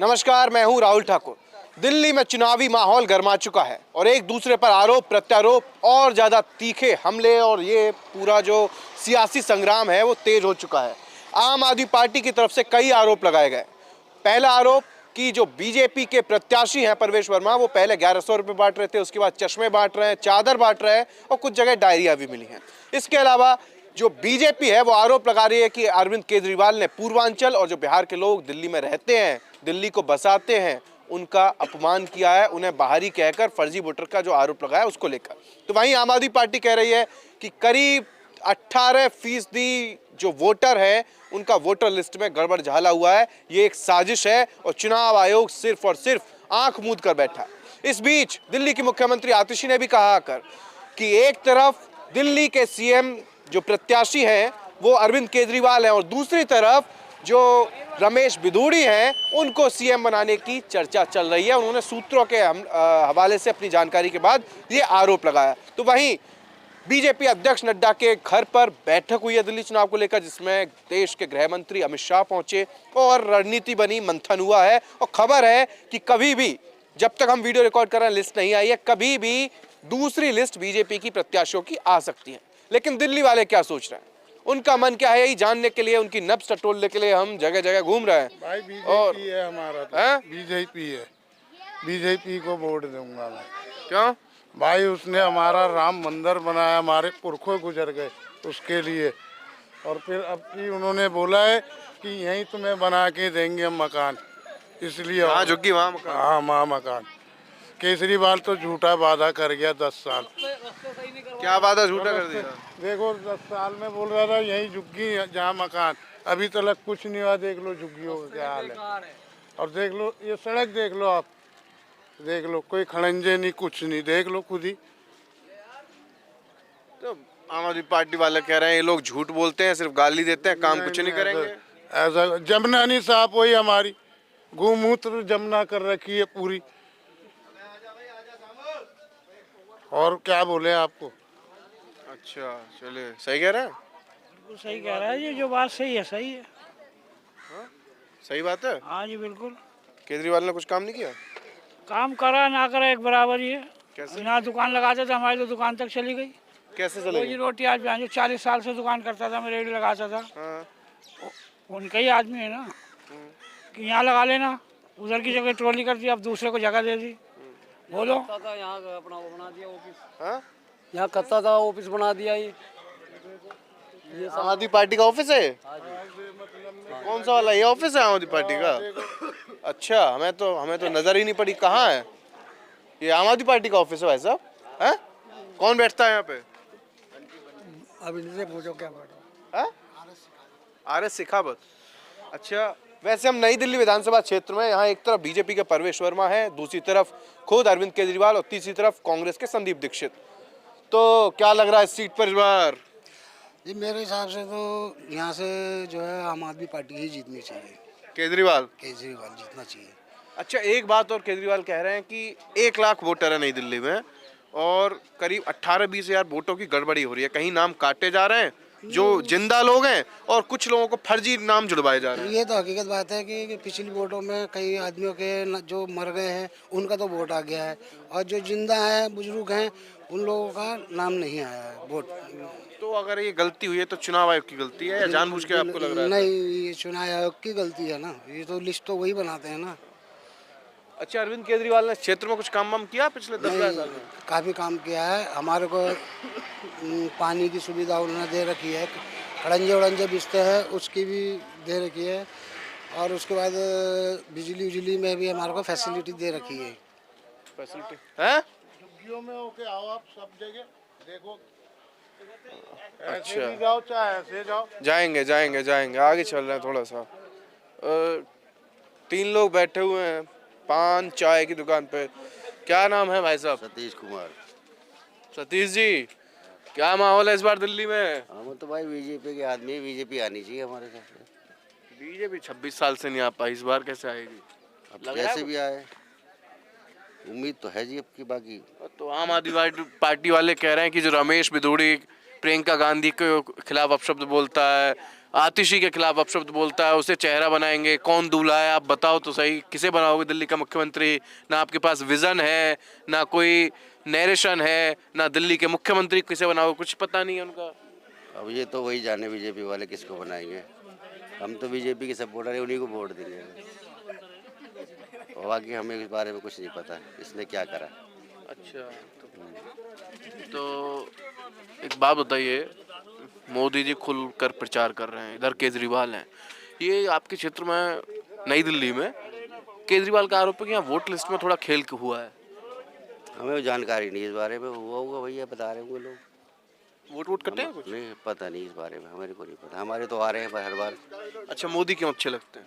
नमस्कार, मैं हूं राहुल ठाकुर। दिल्ली में चुनावी माहौल गर्मा चुका है और एक दूसरे पर आरोप प्रत्यारोप और ज़्यादा तीखे हमले और ये पूरा जो सियासी संग्राम है वो तेज हो चुका है। आम आदमी पार्टी की तरफ से कई आरोप लगाए गए। पहला आरोप कि जो बीजेपी के प्रत्याशी हैं परवेश वर्मा, वो पहले 1100 रुपये बांट रहे थे, उसके बाद चश्मे बांट रहे हैं, चादर बांट रहे हैं और कुछ जगह डायरिया भी मिली हैं। इसके अलावा जो बीजेपी है वो आरोप लगा रही है कि अरविंद केजरीवाल ने पूर्वांचल और जो बिहार के लोग दिल्ली में रहते हैं, दिल्ली को बसाते हैं, उनका अपमान किया है, उन्हें बाहरी कहकर फर्जी वोटर का जो आरोप लगाया उसको लेकर। तो वहीं आम आदमी पार्टी कह रही है कि करीब 18% जो वोटर है उनका वोटर लिस्ट में गड़बड़ झाला हुआ है, ये एक साजिश है और चुनाव आयोग सिर्फ और सिर्फ आंख मूंद कर बैठा। इस बीच दिल्ली की मुख्यमंत्री आतिशी ने भी कहा कर कि एक तरफ दिल्ली के सीएम जो प्रत्याशी हैं वो अरविंद केजरीवाल हैं और दूसरी तरफ जो रमेश बिधूड़ी हैं उनको सीएम बनाने की चर्चा चल रही है। उन्होंने सूत्रों के हवाले से अपनी जानकारी के बाद ये आरोप लगाया। तो वहीं बीजेपी अध्यक्ष नड्डा के घर पर बैठक हुई है दिल्ली चुनाव को लेकर, जिसमें देश के गृह मंत्री अमित शाह पहुंचे और रणनीति बनी, मंथन हुआ है। और खबर है कि कभी भी, जब तक हम वीडियो रिकॉर्ड कर रहे हैं, लिस्ट नहीं आई है, कभी भी दूसरी लिस्ट बीजेपी की प्रत्याशियों की आ सकती है। लेकिन दिल्ली वाले क्या सोच रहे हैं, उनका मन क्या है, यही जानने के लिए, उनकी नब्ज टटोलने के लिए हम जगह जगह घूम रहे हैं। भाई बीजेपी है हमारा, तो बीजेपी है, बीजेपी को वोट दूंगा मैं। क्यों भाई उसने हमारा राम मंदिर बनाया, हमारे पुरखों गुजर गए उसके लिए, और फिर अब की उन्होंने बोला है कि यहीं तुम्हें बना के देंगे हम मकान, इसलिए वहाँ झुग्गी वहाँ मकान। हाँ वहाँ मकान। केजरीवाल तो झूठा वादा कर गया 10 साल। क्या वादा झूठा कर दिया? देखो 10 साल में बोल रहा था यहीं झुग्गी जहाँ मकान, अभी तक कुछ नहीं हुआ। देख लो झुग्गियों का क्या हाल है, और देख लो ये सड़क, देख लो आप, देख लो कोई खड़ंजे नहीं, कुछ नहीं, देख लो खुद ही। तो आम आदमी पार्टी वाले कह रहे हैं ये लोग झूठ बोलते हैं, सिर्फ गाली देते हैं, काम कुछ नहीं करेंगे। ऐसा जमुना नहीं साफ हुई हमारी, गोमूत्र जमुना कर रखी है पूरी, और क्या बोले आपको। अच्छा चलिए, सही कह रहे हैं। बिल्कुल सही कह रहा है, ये जो बात सही है, सही है। हाँ? सही बात है। हाँ जी बिल्कुल। केजरीवाल ने कुछ काम नहीं किया? काम करा ना करा एक बराबर ही है। कैसे? यहाँ दुकान लगाते थे, हमारी तो दुकान तक चली गई। कैसे रोजी चलेगी? रोटी आज भी, जो 40 साल से दुकान करता था, मैं रेडी लगाता था, हाँ। उनका ही आदमी है ना कि यहाँ लगा लेना, उधर की जगह ट्रॉली कर दी, अब दूसरे को जगह दे दी। बोलो। यहाँ अपना वो बना दिया ऑफिस, हाँ? यहाँ करता था ऑफिस बना दिया ये आम आदमी पार्टी का ऑफिस है? कौन सा वाला ये ऑफिस है आम आदमी पार्टी का? अच्छा, हमें तो नजर ही नहीं पड़ी। कहाँ है ये? आम आदमी पार्टी का ऑफिस है भाई साहब? हैं? कौन बैठता है यहाँ पे? अब इनसे पूछो क्या बैठा। हैं? आर.एस. शेखावत। अच्छा, वैसे हम नई दिल्ली विधानसभा क्षेत्र में, यहाँ एक तरफ बीजेपी के परवेश वर्मा है, दूसरी तरफ खुद अरविंद केजरीवाल और तीसरी तरफ कांग्रेस के संदीप दीक्षित। तो क्या लग रहा है इस सीट पर इस बार? जी मेरे हिसाब से तो यहाँ से जो है आम आदमी पार्टी ही जीतनी चाहिए, केजरीवाल जीतना चाहिए। अच्छा, एक बात और, केजरीवाल कह रहे हैं कि 1 लाख वोटर है नई दिल्ली में और करीब 18-20 हज़ार वोटों की गड़बड़ी हो रही है। कहीं नाम काटे जा रहे हैं जो जिंदा लोग हैं और कुछ लोगों को फर्जी नाम जुड़वाए जा रहे हैं। ये तो हकीकत बात है कि पिछली वोटों में कई आदमियों के जो मर गए हैं उनका तो वोट आ गया है, और जो जिंदा हैं, बुजुर्ग हैं, उन लोगों का नाम नहीं आया है वोट। तो अगर ये गलती हुई है तो चुनाव आयोग की गलती है या जानबूझ के आपको लग रहा है? नहीं, ये चुनाव आयोग की गलती है ना, ये तो लिस्ट तो वही बनाते हैं ना। अच्छा, अरविंद केजरीवाल ने क्षेत्र में कुछ काम वाम किया पिछले 10 साल में? काफ़ी काम किया है, हमारे को पानी की सुविधा उन्होंने दे रखी है, खड़ंजे उड़ंजे बिजते हैं उसकी भी दे रखी है, और उसके बाद बिजली में भी हमारे को फैसिलिटी दे रखी है। फैसिलिटी है? झुग्गियों में होके आओ आप सब जगह, देखो ऐसे अच्छा। भी जाओ चाहे ऐसे जाओ। जाएंगे आगे चल रहे हैं थोड़ा सा। 3 लोग बैठे हुए हैं पान चाय की दुकान पे। क्या नाम है भाई साहब? सतीश कुमार। सतीश जी, क्या माहौल है इस बार दिल्ली में? हम तो भाई बीजेपी के आदमी, बीजेपी आनी चाहिए हमारे साथ। बीजेपी 26 साल से नहीं आ पाई, इस बार कैसे आएगी? अब कैसे भी आए, उम्मीद तो है जी अब की। बाकी तो आम आदमी पार्टी वाले कह रहे हैं कि जो रमेश बिधूड़ी प्रियंका गांधी के खिलाफ अपशब्द बोलता है, आतिशी के खिलाफ अपशब्द बोलता है, उसे चेहरा बनाएंगे, कौन दूल्हा है आप बताओ तो सही, किसे बनाओगे दिल्ली का मुख्यमंत्री? ना आपके पास विजन है, ना कोई नैरेशन है, ना दिल्ली के मुख्यमंत्री किसे बनाओगे, कुछ पता नहीं है उनका। अब ये तो वही जाने बीजेपी वाले किसको बनाएंगे। हम तो बीजेपी के सपोर्टर हैं, उन्हीं को वोट देंगे। और बाकी हमें इस बारे में कुछ नहीं पता इसने क्या करा। अच्छा, तो एक बात बताइए, मोदी जी खुलकर प्रचार कर रहे हैं, इधर केजरीवाल हैं, ये आपके क्षेत्र में नई दिल्ली में केजरीवाल का आरोप है कि यहाँ वोट लिस्ट में थोड़ा खेल हुआ है। हमें जानकारी नहीं इस बारे में, हुआ होगा भैया बता रहे होंगे लोग। वोट कटे हैं कुछ? नहीं पता नहीं इस बारे में, हमारे को नहीं पता। हमारे तो आ रहे हैं पर हर बार। अच्छा, मोदी क्यों अच्छे लगते हैं?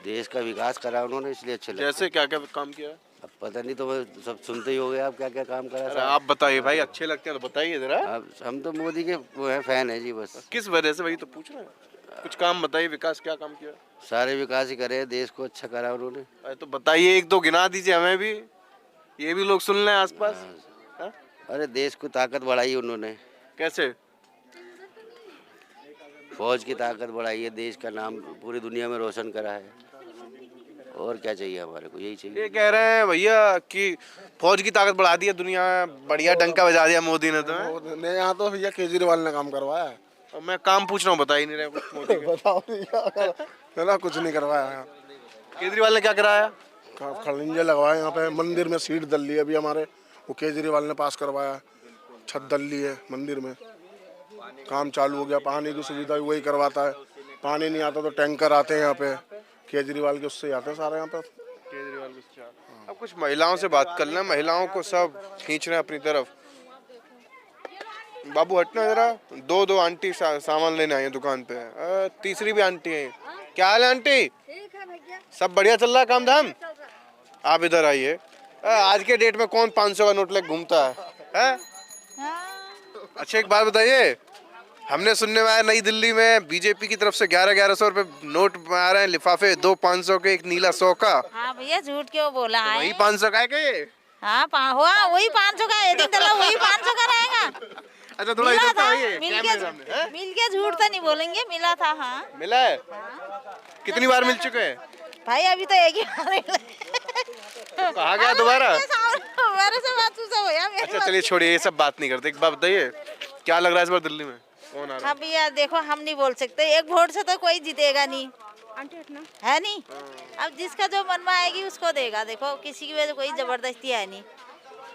देश का विकास करा उन्होंने इसलिए अच्छे लगते हैं। जैसे क्या क्या काम किया है? अब पता नहीं तो वो सब सुनते ही हो गए आप क्या क्या काम करा अरे साहब। आप बताइए भाई, अच्छे लगते हैं तो बताइए जरा। अब हम तो मोदी के वो है फैन है जी बस। किस वजह से, वही तो पूछ रहे हैं। कुछ काम बताइए, विकास क्या काम किया? सारे विकास ही करे, देश को अच्छा करा उन्होंने। अरे तो बताइए, एक दो गिना दीजिए हमें भी, ये भी लोग सुन लें आसपास। हाँ? अरे देश को ताकत बढ़ाई उन्होंने, कैसे? फौज की ताकत बढ़ाई है, देश का नाम पूरी दुनिया में रोशन करा है। और क्या चाहिए हमारे को, यही चाहिए। ये कह रहे हैं भैया कि फौज की ताकत बढ़ा दी है दुनिया में, बढ़िया डंका बजा दिया मोदी ने। तो यहाँ तो भैया केजरीवाल ने काम करवाया है। और मैं काम पूछ रहा हूँ, बता ही नहीं रहे कुछ मोदी के। बताओ है ना, कुछ नहीं करवाया यहाँ। केजरीवाल ने क्या कराया? खड़ंजे लगवाए यहाँ पे, मंदिर में सीट डल ली है अभी हमारे, वो केजरीवाल ने पास करवाया। छत डल ली है मंदिर में, काम चालू हो गया। पानी की सुविधा भी वही करवाता है, पानी नहीं आता तो टैंकर आते हैं यहाँ पे, केजरीवाल के उससे आते हैं सारे यहाँ पे। केजरीवाल के। अब कुछ महिलाओं से बात कर लें, महिलाओं को सब खींच रहे हैं अपनी तरफ। बाबू हटना जरा, दो आंटी सामान लेने आई है दुकान पे, तीसरी भी आंटी है। क्या हाल है आंटी? सब बढ़िया चल रहा है काम धाम? आप इधर आइए। आज के डेट में कौन 500 का नोट लेके घूमता है? अच्छा एक बात बताइए, हमने सुनने में आया नई दिल्ली में बीजेपी की तरफ से 1100 रुपए नोट आ रहे हैं, लिफाफे, 2 500 के, एक नीला 100 का। हाँ भैया, झूठ क्यों बोला है? वही 500 का है क्या ये? हाँ हुआ वही 500 का है, वही 500 का रहेगा। अच्छा थोड़ा मिला इधर तो था, आइए, कैमरे सामने, हैं? मिल के झूठ तो नहीं बोलेंगे, मिला था। हाँ मिला है? कितनी बार मिल चुके हैं? भाई अभी तो एक ही बार मिला। तो कहा गया दोबारा? मेरे से बात पूछा भैया। अच्छा चलिए छोड़िए, ये सब बात नहीं करते। एक बात बताइए, क्या लग रहा है इस बार दिल्ली में कौन आ रहा है? हाँ भैया देखो, हम नहीं बोल सकते, एक वोट से तो कोई जीतेगा नहीं, है नहीं। अब जिसका जो मन में आएगी उसको देगा। देखो किसी की वजह से कोई जबरदस्ती है नहीं।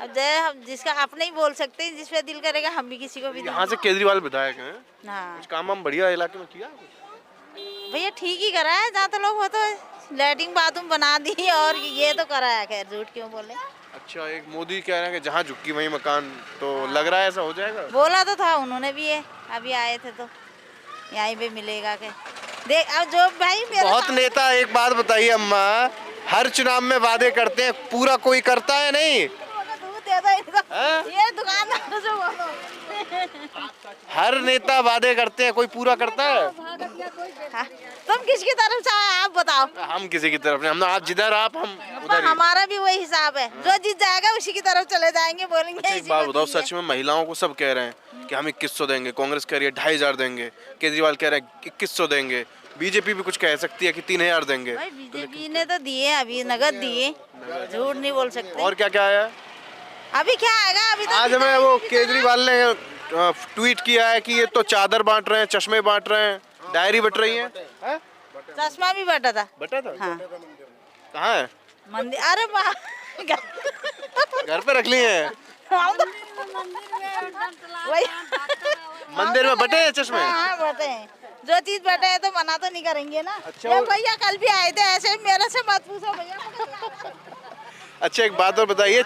अब हम जिसका अपने ही बोल सकते हैं, जिस पे दिल करेगा हम भी किसी को भी। यहाँ से केजरीवाल विधायक हैं, हाँ कुछ काम हम बढ़िया इलाके में किया भैया, ठीक ही करा है। जहाँ तो लोग हो तो लैट्रिन बाथरूम बना दी, और ये तो करा है। खैर झूठ क्यों बोले। अच्छा, एक मोदी कह रहे हैं कि जहाँ झुक्की वहीं मकान, तो लग रहा है ऐसा हो जाएगा? बोला तो था उन्होंने भी है, अभी आए थे तो यहीं पे मिलेगा के। देख अब जो भाई मेरा बहुत नेता, एक बात बताइए अम्मा, हर चुनाव में वादे करते हैं, पूरा कोई करता है नहीं? दूध दे दो इनको, ये दुकानदार जो बोलो। हर नेता वादे करते हैं, कोई पूरा करता है? हाँ, तुम किसकी तरफ से आए आप बताओ? हम किसी की तरफ नहीं, हम आप जिधर आप हम उधर ही। हमारा भी वही हिसाब है, जो जीत जाएगा उसी की तरफ चले जाएंगे, बोलेंगे। अच्छा, एक बात बताओ, सच में महिलाओं को सब कह रहे हैं कि हम 2100 देंगे, कांग्रेस कह रही है 2500 देंगे, केजरीवाल कह रहा है 2100 देंगे, बीजेपी भी कुछ कह सकती है कि 3000 देंगे। भाई बीजेपी ने तो दिए, अभी नगद दिए, झूठ नहीं बोल सकते। और क्या क्या आया? अभी क्या आएगा? अभी तो आज हमें वो केजरीवाल ने ट्वीट किया है कि ये तो चादर बांट रहे हैं, चश्मे बांट रहे हैं, डायरी बट रही है। चश्मा भी बटा था। बटा था? हाँ कहाँ है? मंदिर, अरे वाह, घर पे रख लिए हैं? वही मंदिर में बटे हैं चश्मे? हाँ बटे हैं, जो चीज बटे है तो मना तो नहीं करेंगे ना। अच्छा, ये भैया कल भी आए थे ऐसे, मेरे से मत पूछो भैया। अच्छा एक बात और बताइए,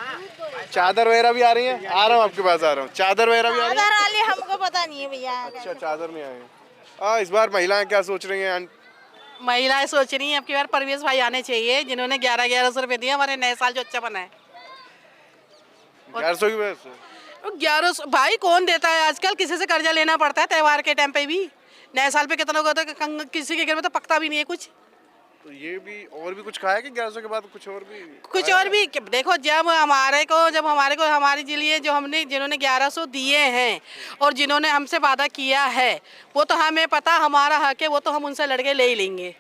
चादर वगैरह भी आ रही है? आ रहा हूँ आपके पास, आ रहा हूँ। चादर वगैरह भी आ रही है? चादर वाली हमको पता नहीं है भैया। अच्छा चादर नहीं आई। इस बार महिलाएं क्या सोच रही हैं? महिलाएं सोच रही हैं अब की बार परवेश भाई आने चाहिए, जिन्होंने 1100 रुपए दिए हमारे नए साल जो अच्छा बना है। 1100 की वजह से? 1100 भाई कौन देता है आजकल, किसी से कर्जा लेना पड़ता है त्योहार के टाइम पे भी। नए साल पे कितना होगा तो किसी के घर में तो पकता भी नहीं है कुछ। तो ये भी और भी कुछ खाया कि 1100 के बाद कुछ और भी? कुछ और भी देखो, जब हमारे को हमारे लिए जो हमने जिन्होंने 1100 दिए हैं और जिन्होंने हमसे वादा किया है, वो तो हमें पता हमारा हक है, वो तो हम उनसे लड़के ले ही लेंगे।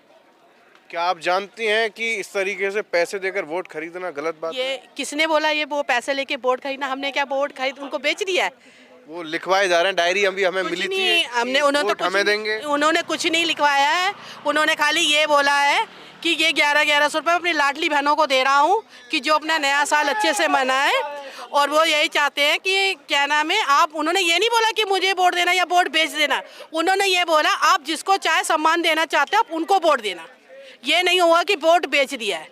क्या आप जानती हैं कि इस तरीके से पैसे देकर वोट खरीदना गलत बात है? ये किसने बोला? ये वो पैसे लेके वोट खरीदना? हमने क्या वोट खरीद उनको बेच दिया है? वो लिखवाए जा रहे हैं, डायरी अभी हमें कुछ मिली थी नहीं, हमने कि उन्होंने वोट हमें देंगे। उन्होंने कुछ नहीं लिखवाया है। उन्होंने खाली ये बोला है कि ये 1100 रुपये अपनी लाडली बहनों को दे रहा हूँ कि जो अपना नया साल अच्छे से मनाए, और वो यही चाहते हैं कि क्या नाम है आप, उन्होंने ये नहीं बोला कि मुझे वोट देना या वोट बेच देना। उन्होंने ये बोला आप जिसको चाहे सम्मान देना चाहते हो आप उनको वोट देना। ये नहीं हुआ कि वोट बेच दिया है,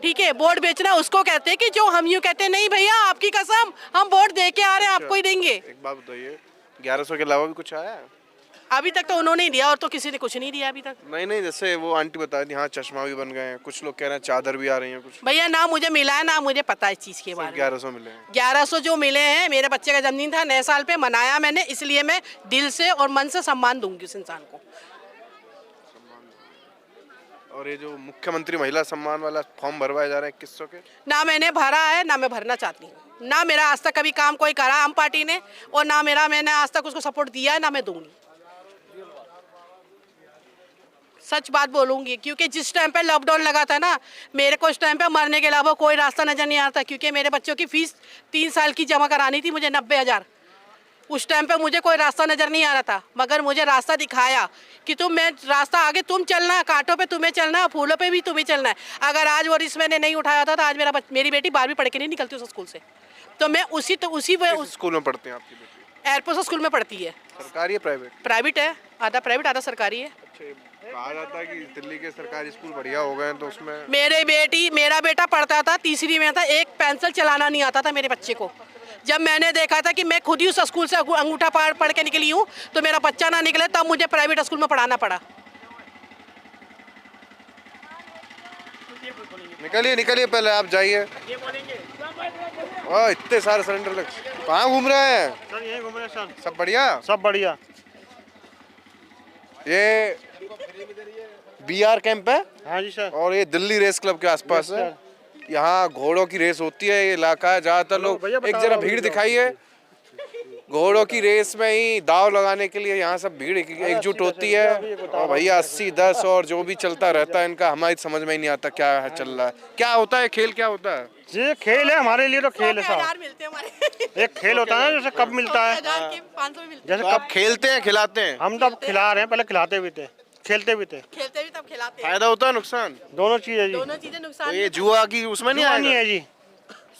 ठीक है? वोट बेचना उसको कहते हैं कि जो हम यूँ कहते हैं नहीं भैया आपकी कसम हम वोट दे के आ रहे हैं, आपको ही देंगे। एक बात बताइए, 1100 के अलावा भी कुछ आया है? अभी तक तो उन्होंने ही दिया, और तो किसी ने कुछ नहीं दिया अभी तक। नहीं नहीं, जैसे वो आंटी बता रही थी, हाँ चश्मा भी बन गए हैं, कुछ लोग कह रहे हैं चादर भी आ रही है कुछ। भैया ना मुझे मिला है ना मुझे पता है इस चीज़ के बारे में। 1100 मिले हैं। 1100 जो मिले हैं, मेरे बच्चे का जन्मदिन था, नए साल पे मनाया मैंने, इसलिए मैं दिल से और मन से सम्मान दूंगी उस इंसान को। और ये जो मुख्यमंत्री महिला सम्मान वाला फॉर्म भरवाए जा रहे हैं 2100 के, ना मैंने भरा है ना मैं भरना चाहती हूँ। ना मेरा आज तक कभी काम कोई करा आम पार्टी ने, और ना मैंने आज तक उसको सपोर्ट दिया है, ना मैं दूंगी। सच बात बोलूंगी, क्योंकि जिस टाइम पे लॉकडाउन लगा था ना, मेरे को उस टाइम पे मरने के अलावा कोई रास्ता नजर नहीं आता, क्योंकि मेरे बच्चों की फीस 3 साल की जमा करानी थी मुझे 90,000। उस टाइम पे मुझे कोई रास्ता नजर नहीं आ रहा था, मगर मुझे रास्ता दिखाया कि मैं रास्ता आगे तुम चलना, कांटों पे तुम्हें चलना, फूलों पे भी तुम्हें चलना है। अगर आज वो रिस्क मैंने नहीं उठाया था तो आज मेरी बेटी 12वीं पढ़ के नहीं निकलती उस स्कूल से। तो मैं उसी स्कूल में पढ़ते हैं आपकी बेटी? एयरपोर्ट स्कूल में पढ़ती है। सरकारी है प्राइवेट? प्राइवेट है, आधा प्राइवेट आधा सरकारी है। अच्छा, कहा जाता है कि दिल्ली के सरकारी स्कूल बढ़िया हो गए हैं, तो उसमें मेरा बेटा पढ़ता था, तीसरी में था, एक पेंसिल चलाना नहीं आता था मेरे बच्चे को। जब मैंने देखा था कि मैं खुद ही उस स्कूल से अंगूठा पढ़ के निकली हूँ, तो मेरा बच्चा ना निकले, तब मुझे प्राइवेट स्कूल में पढ़ाना पड़ा। निकलिए निकलिए, पहले आप जाइए। ओह, इतने सारे सिलेंडर लग, कहाँ घूम रहे हैं? सर यही घूम रहे हैं सर। सब बढ़िया? सब बढ़िया। ये BR कैंप है? हाँ जी सर। और ये दिल्ली रेस क्लब के आसपास है। यहाँ घोड़ों की रेस होती है, ये इलाका है ज्यादातर लोग। एक जरा भीड़ दिखाइए। घोड़ों की रेस में ही दाव लगाने के लिए यहाँ सब भीड़ एकजुट होती है। और भैया 80, 10 और जो भी चलता रहता है इनका, हमारी समझ में ही नहीं आता क्या है चल रहा है। क्या होता है खेल, क्या होता है? ये खेल है हमारे लिए, तो खेल है साहब। एक खेल होता है जैसे कप मिलता है, जैसे कप खेलते हैं खिलाते हैं? हम तो अब खिला रहे हैं, पहले खिलाते भी थे, खेलते भी थे। खेलते भी तब खिलाते हैं। फायदा होता है नुकसान? दोनों चीज है जी। दोनों चीजें नुकसान। तो ये जुआ की उसमें नहीं जुआ आएगा? नहीं है जी,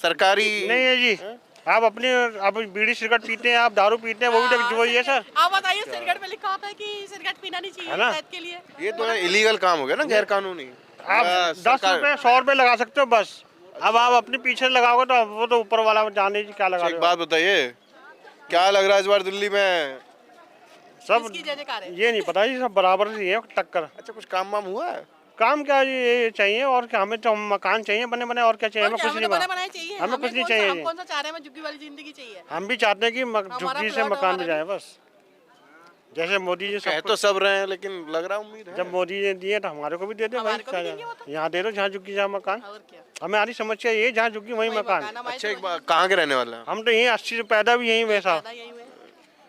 सरकारी नहीं है जी। आप अपनी आप बीड़ी सिगरेट पीते हैं, आप दारू पीते हैं, वो भी जुआ ही है सर। आप बताइए, सिगरेट पे लिखा होता है कि सिगरेट पीना नहीं चाहिए है ना? सेहत के लिए। ये तो इलीगल काम हो गया ना, गैर कानूनी। आप 10 रुपए 100 रुपए लगा सकते हो बस। अब आप अपने पीछे लगाओगे तो वो तो ऊपर वाला जाने जी क्या लगा। एक बात बताइए, क्या लग रहा है इस बार दिल्ली में? सब किसकी जय जयकार है? ये नहीं पता जी, सब बराबर ही है टक्कर। अच्छा, कुछ काम वाम हुआ है? काम क्या जी, ये चाहिए और क्या, हमें तो मकान चाहिए बने बने, और क्या चाहिए? हमें कुछ नहीं बनाना चाहिए। हमें कुछ नहीं चाहिए। हम कौन सा चाह रहे हैं? झुग्गी वाली जिंदगी चाहिए। हम भी चाहते हैं कि झुग्गी से मकान मिल जाए बस। जैसे मोदी जी कह तो सब रहे हैं, लेकिन लग रहा उम्मीद है। जब मोदी जी ने दिए तो हमारे को भी दे दे भाई। यहाँ दे दो जहाँ झुग्गी जहाँ मकान। हमारी समस्या ये, जहाँ झुग्गी वही मकान। अच्छा, एक बात, कहाँ के रहने वाले हैं? हम तो यहीं 80 से पैदा भी यहीं वैसा।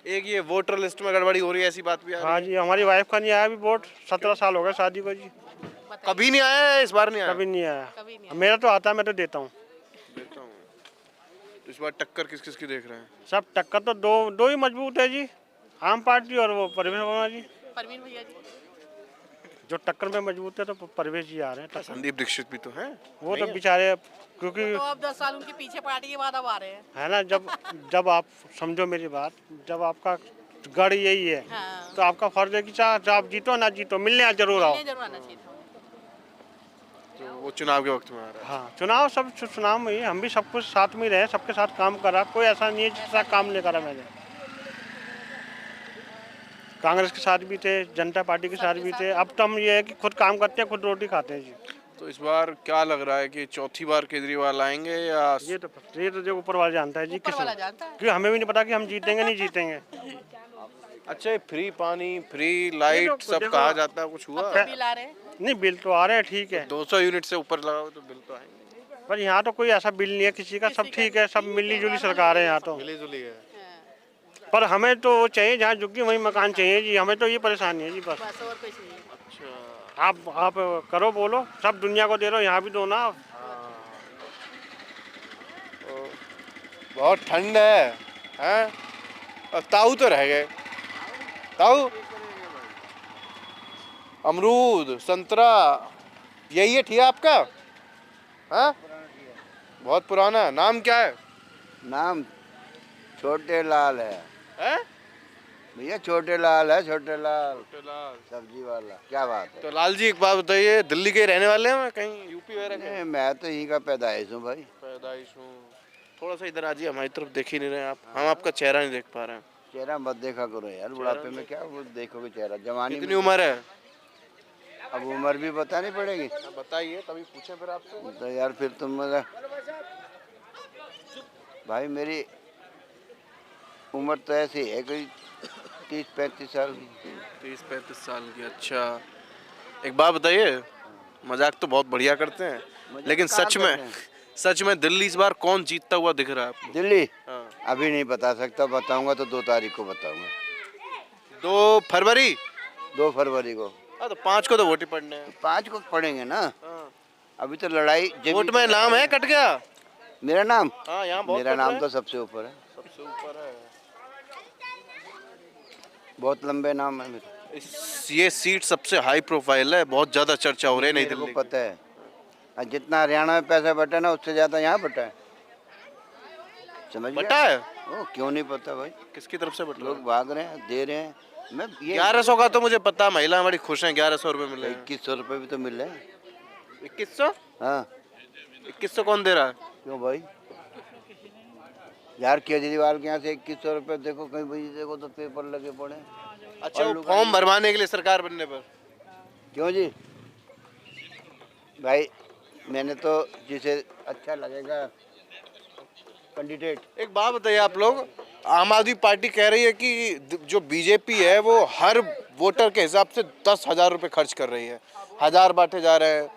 एक ये वोटर लिस्ट में गड़बड़ी हो रही है, ऐसी बात भी आ रही है? हाँ जी, हमारी वाइफ का नहीं आया अभी वोट, 17 साल हो गए शादी को जी। कभी नहीं आया है? इस बार नहीं आया? कभी नहीं आया। मेरा तो आता है, मैं तो देता हूँ। इस बार टक्कर किस किस की देख रहे हैं? सब टक्कर तो दो ही मजबूत है जी, आम पार्टी और वो परवेज वर्मा जी। परवीन भैया जी जो टक्कर में मजबूत है, तो परवेज जी आ रहे हैं। संदीप दीक्षित भी तो हैं। वो तो बेचारे, क्योंकि तो अब 10 साल उनके पीछे पार्टी के बाद अब आ रहे हैं, है ना। जब आप समझो मेरी बात, जब आपका गढ़ यही है, हाँ। तो आपका फर्ज है कि चाहे आप जीतो ना जीतो, मिलने जरूर आओ। जरूर आना चाहिए था। तो वो चुनाव के वक्त में आ रहा है। हाँ, चुनाव में ही हम भी सब कुछ साथ में रहे, सबके साथ काम करा, कोई ऐसा नहीं है जिसके साथ काम नहीं करा मैंने। कांग्रेस के साथ भी थे, जनता पार्टी के साथ भी थे। अब तो हम ये है कि खुद काम करते हैं, खुद रोटी खाते हैं जी। तो इस बार क्या लग रहा है कि चौथी बार केजरीवाल आएंगे या? ये तो जो ऊपर वाला जानता है जी, ऊपर वाला जानता है। क्योंकि हमें भी नहीं पता कि हम जीतेंगे नहीं जीतेंगे। अच्छा, ये फ्री पानी, फ्री लाइट सब देखो, कहा जाता है, कुछ हुआ? बिल आ रहे हैं। नहीं बिल तो आ रहे हैं, ठीक है, 200 यूनिट से ऊपर लगाओ तो बिल तो आएंगे। पर यहाँ तो कोई ऐसा बिल नहीं है किसी का, सब ठीक है, सब मिली जुली सरकार है यहाँ तो। मिली जुली है। पर हमें तो वो चाहिए जहाँ झुग्गी वही मकान चाहिए जी, हमें तो ये परेशानी है जी बस। बस और कुछ नहीं है। अच्छा, आप करो बोलो, सब दुनिया को दे रहे हो, यहाँ भी दो ना। बहुत ठंड है, हैं? और ताऊ तो रह गए, ताऊ, अमरूद, संतरा, यही है ठिया आपका? हाँ, बहुत पुराना। नाम क्या है? नाम छोटे लाल है हैं? भैया, छोटे लाल है, छोटे लाल लाल। सब्जी वाला। क्या बात है? तो लाल जी एक बात बताइए, दिल्ली के रहने वाले हैं, कहीं यूपी वगैरह के? नहीं, मैं तो यहीं का पैदाइश हूँ भाई। पैदाइश हूँ। थोड़ा सा इधर आ जाइए, हमारी तरफ देख ही नहीं रहे हैं आप, हम आपका चेहरा नहीं देख पा रहे हैं। चेहरा मत देखा करो यार, बुढ़ापे में क्या वो देखोगे चेहरा, जवानी कितनी में। उम्र है? अब उम्र भी बतानी पड़ेगी बताइए, तभी पूछे फिर आपसे। तो यार, फिर तुम भाई, मेरी उम्र तो ऐसी है कोई 30-35 साल की। 30-35 साल की, अच्छा। एक बात बताइए, मजाक तो बहुत बढ़िया करते हैं, लेकिन कहाँ सच कर रहे में, हैं? सच में दिल्ली इस बार कौन जीतता हुआ दिख रहा है आपको? दिल्ली हाँ। अभी नहीं बता सकता, बताऊंगा तो 2 तारीख को बताऊंगा। 2 फरवरी? 2 फरवरी को। हाँ, तो 5 को तो वोट ही पड़ने हैं। 5 को पढ़ेंगे ना। हाँ। अभी तो लड़ाई वोट में नाम है, कट गया? मेरा नाम, हाँ, यहाँ बहुत मेरा कट रहा नाम है। तो सबसे ऊपर है, सबसे ऊपर है। बहुत लंबे नाम है मेरे। ये सीट सबसे हाई प्रोफाइल है, बहुत ज्यादा चर्चा हो रही है नई मेरे को दिल्ली की। पता है, और जितना हरियाणा में पैसा बटा ना, उससे ज्यादा यहाँ बटा है। समझ गए? बटा है? ओ, क्यों नहीं पता भाई? किसकी तरफ से बटा? लोग भाग रहे हैं, दे रहे हैं। मैं ये 1100 का तो मुझे पता, महिला बड़ी खुश हैं, 1100 रुपए मिले हैं। 2100 रुपये भी तो मिल रहे हैं। 2100? हाँ, 2100 कौन दे रहा है? क्यों भाई? यार, केजरीवाल के यहाँ से 2100 रुपये देखो, कहीं भाई देखो तो पेपर लगे पड़े। अच्छा, और वो लोग फॉर्म भरवाने के लिए सरकार बनने पर? क्यों जी भाई, मैंने तो जिसे अच्छा लगेगा कैंडिडेट। एक बात बताइए आप लोग, आम आदमी पार्टी कह रही है कि जो बीजेपी है वो हर वोटर के हिसाब से 10,000 रुपये खर्च कर रही है, 1000 बांटे जा रहे हैं,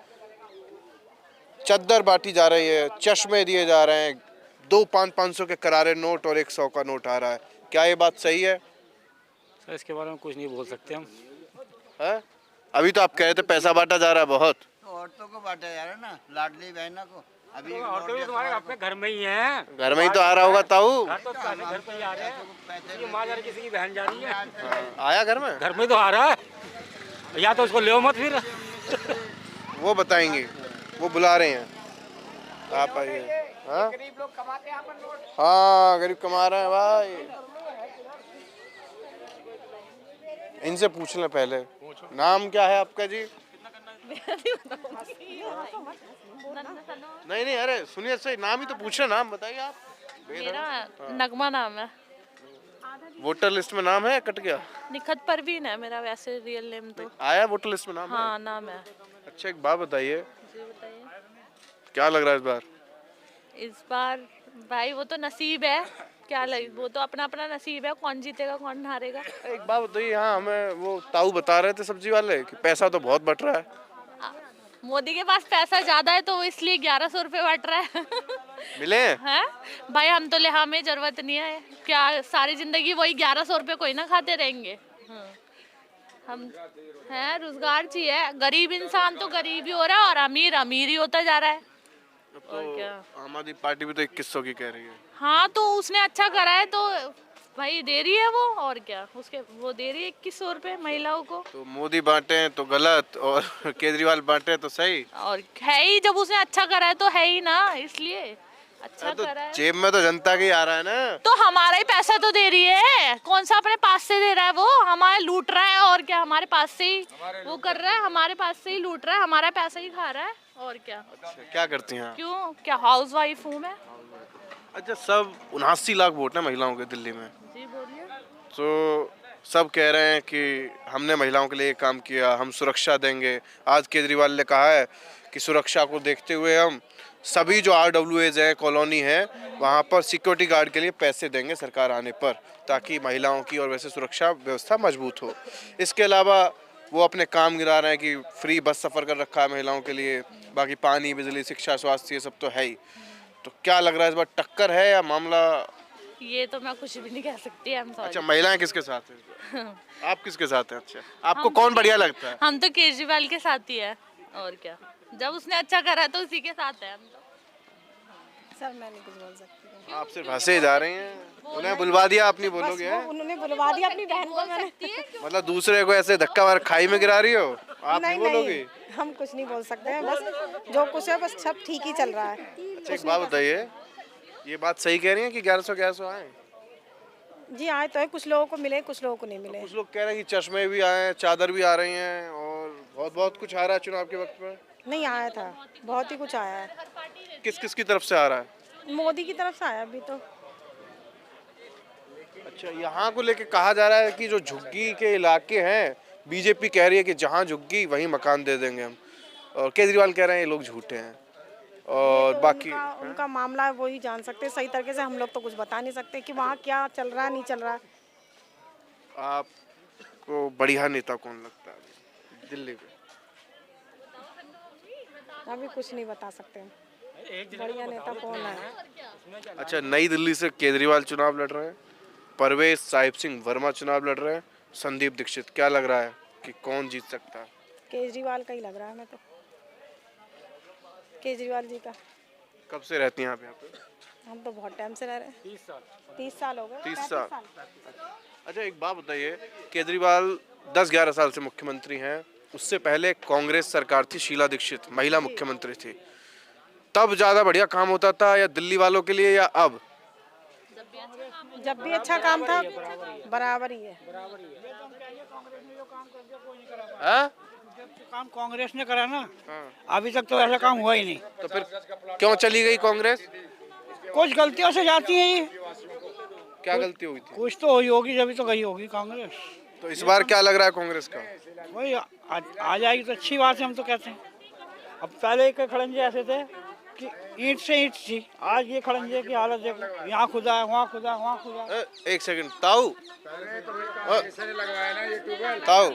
चद्दर बांटी जा रही है, चश्मे दिए जा रहे हैं, 2 500 के करारे नोट और 100 का नोट आ रहा है। क्या ये बात सही है? सर इसके बारे में कुछ नहीं बोल सकते हम। है? अभी तो आप कह रहे थे पैसा बांटा जा रहा है बहुत। तो औरतों को बांटा जा रहा है ना, लाडली बहना को। अभी औरतें तुम्हारे अपने घर में ही हैं। घर में ही तो आ रहा होगा ताऊ। घर तो घर पे ही आ रहे हैं। ये माँ जा रही, किसी की बहन जा रही है। आया घर में? घर में तो आ रहा है, या तो उसको ले मत फिर। वो बताएंगे, वो बुला रहे हैं, आप आइए। हाँ, गरीब लोग कमाते हैं अपन लोग। हाँ, गरीब कमा रहे हैं भाई। इनसे पूछ लें पहले, नाम क्या है आपका जी? नहीं नहीं, अरे सुनिए सही, नाम ही तो पूछ रहे, नाम बताइए आप। मेरा नगमा नाम है। वोटर लिस्ट में नाम है, कट गया? निखत परवीन है मेरा, वैसे रियल नेम तो। आया वोटर लिस्ट में नाम? हाँ, नाम है। अच्छा, एक बात बताइए, जी बताइए। क्या लग रहा है इस बार? इस बार भाई वो तो नसीब है, क्या लगे, वो तो अपना अपना नसीब है, कौन जीतेगा कौन हारेगा। एक बात बताइए, यहाँ हमें वो ताऊ बता रहे थे सब्जी वाले कि पैसा तो बहुत बट रहा है। मोदी के पास पैसा ज्यादा है तो वो इसलिए 1100 रुपये बट रहा है। मिले हैं भाई, हम तो ले, हमें जरूरत नहीं है, क्या सारी जिंदगी वही 1100 रुपये कोई ना खाते रहेंगे। हम हैं, रोजगार चाहिए, गरीब इंसान तो गरीब ही हो रहा है और अमीर अमीर ही होता जा रहा है। और क्या, आम आदमी पार्टी भी तो 2100 की कह रही है। हाँ, तो उसने अच्छा करा है तो भाई दे रही है वो, और क्या, उसके वो दे रही है 2100 रुपये महिलाओं को। तो मोदी बांटे तो गलत और केजरीवाल बांटे तो सही, और है ही, जब उसने अच्छा करा है तो है ही ना, इसलिए अच्छा तो करा है। जेब में तो जनता के ही आ रहा है ना। तो हमारा ही पैसा तो दे रही है, कौन सा अपने पास से दे रहा है, वो हमारे लूट रहा है, और क्या, हमारे पास से ही वो कर रहा है, हमारे पास से ही लूट रहा है, हमारा पैसा ही खा रहा है, और क्या। अच्छा, क्या करती हैं आप? क्यों, क्या हाउस वाइफ हूँ मैं। अच्छा, सब 79 लाख वोट है महिलाओं के दिल्ली में, जी बोलिए। तो सब कह रहे हैं कि हमने महिलाओं के लिए काम किया, हम सुरक्षा देंगे। आज केजरीवाल ने कहा है कि सुरक्षा को देखते हुए हम सभी जो RWAs है, कॉलोनी है, वहाँ पर सिक्योरिटी गार्ड के लिए पैसे देंगे सरकार आने पर, ताकि महिलाओं की और वैसे सुरक्षा व्यवस्था मजबूत हो। इसके अलावा वो अपने काम गिरा रहे हैं कि फ्री बस सफ़र कर रखा है महिलाओं के लिए, बाकी पानी, बिजली, शिक्षा, स्वास्थ्य ये सब तो है ही। तो क्या लग रहा है इस बार टक्कर है या मामला? ये तो मैं कुछ भी नहीं कह सकती। अच्छा, महिलाएं किसके साथ हैं? आप किसके साथ हैं? अच्छा, आपको कौन बढ़िया लगता है? हम तो केजरीवाल के साथ ही है, और क्या। जब उसने अच्छा करा तो उसी के साथ है हम तो। सर मैं नहीं कुछ बोल सकती। आप सिर्फ हंसे जा रहे हैं। उन्हें बुलवा दिया, आप नहीं बोलोगे? उन्होंने बुलवा दिया अपनी बहन को। मैंने मतलब दूसरे को ऐसे धक्का मार खाई में गिरा रही हो, आप नहीं बोलोगे? हम कुछ नहीं बोल सकते हैं, बस जो कुछ है बस सब ठीक ही चल रहा है। अच्छा, एक बात बताइए, ये बात सही कह रही हैं कि 1100 आए? जी आए तो है, कुछ लोगों को मिले, कुछ लोगों को नहीं मिले। कुछ लोग कह रहे हैं कि चश्मे भी आए, चादर भी आ रही हैं और बहुत कुछ आ रहा है चुनाव के वक्त में। नहीं आया था, बहुत ही कुछ आया है। किस किस की तरफ से आ रहा है? मोदी की तरफ से आया अभी तो। अच्छा, यहाँ को लेके कहा जा रहा है कि जो झुग्गी के इलाके हैं, बीजेपी कह रही है कि जहाँ झुग्गी वहीं मकान दे देंगे हम, और केजरीवाल कह रहे हैं ये लोग झूठे हैं। और तो बाकी उनका मामला है, वो ही जान सकते हैं सही तरीके से। हम लोग तो कुछ बता नहीं सकते कि वहाँ क्या चल रहा है, नहीं चल रहा है। आपको बढ़िया नेता कौन लगता है दिल्ली में? अभी कुछ नहीं बता सकते हैं बढ़िया नेता कौन है। अच्छा, नई दिल्ली से केजरीवाल चुनाव लड़ रहे हैं, परवेज साहिब सिंह वर्मा चुनाव लड़ रहे हैं, संदीप दीक्षित। क्या लग रहा है कि कौन जीत सकता है? केजरीवाल का ही लग रहा है हमें तो, केजरीवाल जी का। कब से रहती हैं आप यहाँ पे? हम तो बहुत टाइम से रह रहे हैं। 30 साल हो गए। 30 साल। अच्छा, एक बात बताइए, केजरीवाल 10-11 साल से मुख्यमंत्री हैं, उससे पहले कांग्रेस सरकार थी, शीला दीक्षित महिला मुख्यमंत्री थी, तब ज़्यादा बढ़िया काम होता था या दिल्ली वालों के लिए, या अब? जब भी अच्छा काम था बराबर ही है। काम कांग्रेस ने करा ना, अभी तक तो ऐसा काम हुआ ही नहीं। तो फिर क्यों चली गई कांग्रेस? कुछ गलतियों से जाती है ये। क्या गलती हुई थी? कुछ तो हुई होगी, जब तो गई होगी कांग्रेस। तो इस बार क्या लग रहा है कांग्रेस का? वही आ जाएगी तो अच्छी बात है, हम तो कहते हैं। अब पहले के खड़ंजे ऐसे थे कि ईंट से ईंट थी, आज ये खड़ंजे की हालत देख लो, यहाँ खुदा है, वहाँ खुदा है, वहाँ खुदा है। एक सेकंड, ताऊ ताऊ,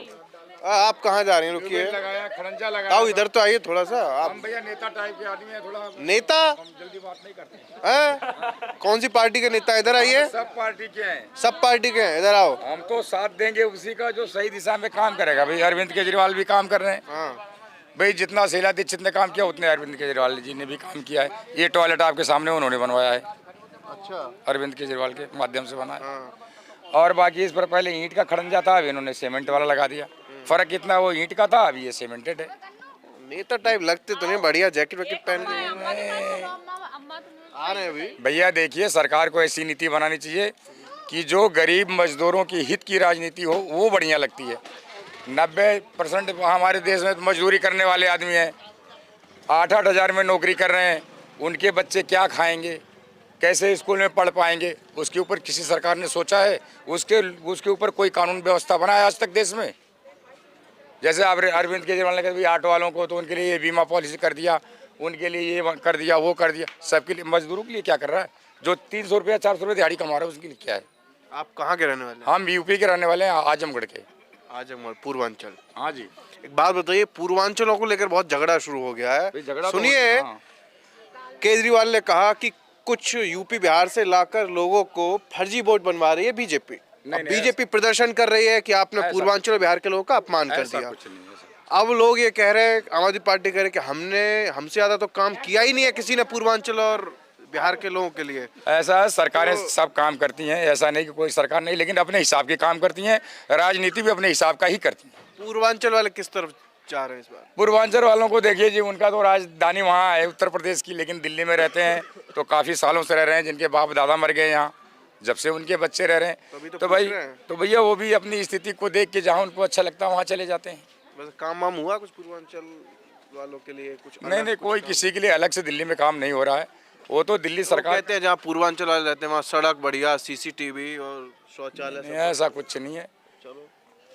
आप कहाँ जा रहे हैं? रुकिए, खड़ंजा लगाया। ताऊ इधर तो आइए थोड़ा सा। आप भैया नेता टाइप के आदमी है, थोड़ा नेता? जल्दी बात नहीं करते। कौन सी पार्टी के नेता? इधर आइए। सब पार्टी के हैं। सब पार्टी के हैं, इधर आओ। हम तो साथ देंगे उसी का जो सही दिशा में काम करेगा। भाई अरविंद केजरीवाल भी काम कर रहे हैं। हाँ, भाई जितना शीला दीक्षित ने काम किया उतने अरविंद केजरीवाल जी ने भी काम किया है। ये टॉयलेट आपके सामने उन्होंने बनवाया है। अच्छा, अरविंद केजरीवाल के माध्यम से बना है। हाँ। और बाकी इस पर पहले ईंट का खड़ंजा था, अभी इन्होंने सीमेंट वाला लगा दिया। फर्क कितना, वो ईंट का था, अभी ये सीमेंटेड है। नेता टाइप लगते तो नहीं, बढ़िया जैकेट वैकेट पहन के आ रहे हैं अभी। भैया देखिए, सरकार को ऐसी नीति बनानी चाहिए कि जो गरीब मजदूरों की हित की राजनीति हो, वो बढ़िया लगती है। 90% हमारे देश में तो मजदूरी करने वाले आदमी हैं, 8-8 हज़ार में नौकरी कर रहे हैं। उनके बच्चे क्या खाएंगे, कैसे स्कूल में पढ़ पाएंगे, उसके ऊपर किसी सरकार ने सोचा है? उसके ऊपर कोई कानून व्यवस्था बना है आज तक देश में? जैसे अरविंद केजरीवाल ने कहा भाई ऑटो वालों को तो उनके लिए ये बीमा पॉलिसी कर दिया, उनके लिए ये कर दिया, वो कर दिया। सबके लिए, मजदूरों के लिए क्या कर रहा है? जो 300 रुपया 400 रुपये दिहाड़ी कमा रहा है, उसके लिए क्या है? आप कहाँ के रहने वाले हैं? हम यूपी के रहने वाले हैं, आजमगढ़ के। आजमगढ़, पूर्वांचल। हाँ जी। एक बात बताइए, पूर्वांचलों को लेकर बहुत झगड़ा शुरू हो गया है। झगड़ा सुनिए, केजरीवाल ने कहा कि कुछ यूपी बिहार से लाकर लोगों को फर्जी वोट बनवा रही है बीजेपी। बीजेपी प्रदर्शन कर रही है कि आपने पूर्वांचल बिहार के लोगों का अपमान कर दिया। अब लोग ये कह रहे हैं, आम आदमी पार्टी कह रहे हैं कि हमसे ज्यादा तो काम किया ही नहीं है किसी ने पूर्वांचल और बिहार के लोगों के लिए। ऐसा सरकारें सब काम करती हैं, ऐसा नहीं कि कोई सरकार नहीं, लेकिन अपने हिसाब के काम करती हैं। राजनीति भी अपने हिसाब का ही करती है। पूर्वांचल वाले किस तरफ जा रहे हैं इस बार? पूर्वांचल वालों को देखिए जी, उनका तो राजधानी वहाँ है उत्तर प्रदेश की, लेकिन दिल्ली में रहते हैं तो काफ़ी सालों से रह रहे हैं। जिनके बाप दादा मर गए यहाँ, जब से उनके बच्चे रह रहे हैं, तो भाई तो भैया वो भी अपनी स्थिति को देख के जहाँ उनको अच्छा लगता है वहाँ चले जाते हैं। बस काम वाम हुआ कुछ पूर्वांचल वालों के लिए? कुछ नहीं, कोई किसी के लिए अलग से दिल्ली में काम नहीं हो रहा है। वो तो दिल्ली सरकार कहते हैं जहाँ पूर्वांचल वाले रहते हैं वहाँ सड़क बढ़िया, CCTV और शौचालय। ऐसा कुछ नहीं है। चलो